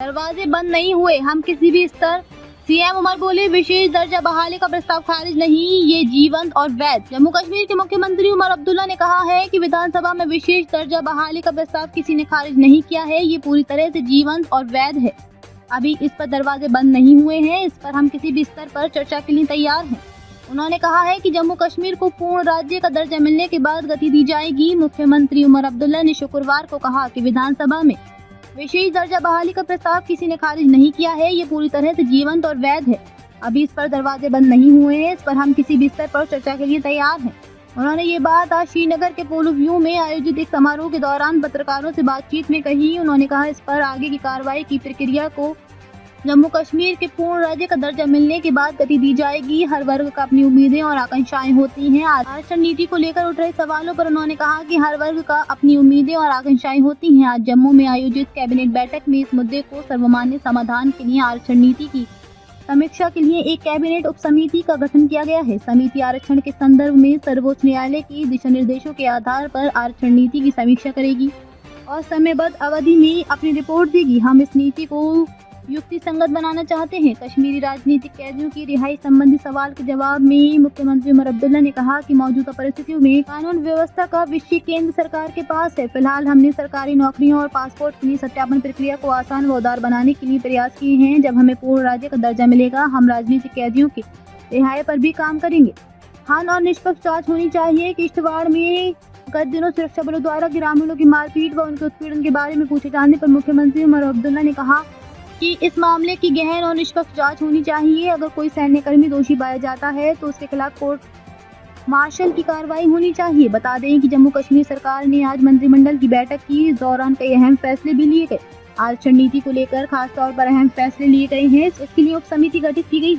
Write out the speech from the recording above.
दरवाजे बंद नहीं हुए, हम किसी भी स्तर। सीएम उमर बोले, विशेष दर्जा बहाली का प्रस्ताव खारिज नहीं, ये जीवंत और वैध। जम्मू कश्मीर के मुख्यमंत्री उमर अब्दुल्ला ने कहा है कि विधानसभा में विशेष दर्जा बहाली का प्रस्ताव किसी ने खारिज नहीं किया है, ये पूरी तरह से जीवंत और वैध है। अभी इस पर दरवाजे बंद नहीं हुए हैं, इस पर हम किसी भी स्तर पर चर्चा के लिए तैयार हैं। उन्होंने कहा है कि जम्मू कश्मीर को पूर्ण राज्य का दर्जा मिलने के बाद गति दी जाएगी। मुख्यमंत्री उमर अब्दुल्ला ने शुक्रवार को कहा कि विधानसभा में विशेष दर्जा बहाली का प्रस्ताव किसी ने खारिज नहीं किया है, ये पूरी तरह से जीवंत और वैध है। अभी इस पर दरवाजे बंद नहीं हुए हैं, इस पर हम किसी भी स्तर पर चर्चा के लिए तैयार हैं। उन्होंने ये बात आज श्रीनगर के पोलो व्यू में आयोजित एक समारोह के दौरान पत्रकारों से बातचीत में कही। उन्होंने कहा, इस पर आगे की कार्रवाई की प्रक्रिया को जम्मू कश्मीर के पूर्ण राज्य का दर्जा मिलने के बाद गति दी जाएगी। हर वर्ग का अपनी उम्मीदें और आकांक्षाएं होती हैं। आरक्षण नीति को लेकर उठ रहे सवालों पर उन्होंने कहा कि हर वर्ग का अपनी उम्मीदें और आकांक्षाएं होती हैं। आज जम्मू में आयोजित कैबिनेट बैठक में इस मुद्दे को सर्वमान्य समाधान के लिए आरक्षण नीति की समीक्षा के लिए एक कैबिनेट उप समिति का गठन किया गया है। समिति आरक्षण के संदर्भ में सर्वोच्च न्यायालय के दिशा निर्देशों के आधार पर आरक्षण नीति की समीक्षा करेगी और समयबद्ध अवधि में अपनी रिपोर्ट देगी। हम इस नीति को युक्ति संगत बनाना चाहते हैं। कश्मीरी राजनीतिक कैदियों की रिहाई संबंधी सवाल के जवाब में मुख्यमंत्री उमर अब्दुल्ला ने कहा कि मौजूदा परिस्थितियों में कानून व्यवस्था का विषय केंद्र सरकार के पास है। फिलहाल हमने सरकारी नौकरियों और पासपोर्ट के लिए सत्यापन प्रक्रिया को आसान व उदार बनाने के लिए प्रयास किए हैं। जब हमें पूर्ण राज्य का दर्जा मिलेगा, हम राजनीतिक कैदियों की रिहाई पर भी काम करेंगे। खान और निष्पक्ष जाँच होनी चाहिए। किश्तवाड़ में गत दिनों सुरक्षा बलों द्वारा ग्रामीणों की मारपीट व उनके उत्पीड़न के बारे में पूछे जाने पर मुख्यमंत्री उमर अब्दुल्ला ने कहा कि इस मामले की गहन और निष्पक्ष जांच होनी चाहिए। अगर कोई सैन्यकर्मी दोषी पाया जाता है तो उसके खिलाफ कोर्ट मार्शल की कार्रवाई होनी चाहिए। बता दें कि जम्मू कश्मीर सरकार ने आज मंत्रिमंडल की बैठक की। इस दौरान कई अहम फैसले भी लिए गए। आरक्षण नीति को लेकर खास तौर पर अहम फैसले लिए गए हैं। इसके लिए उप समिति गठित की गई है।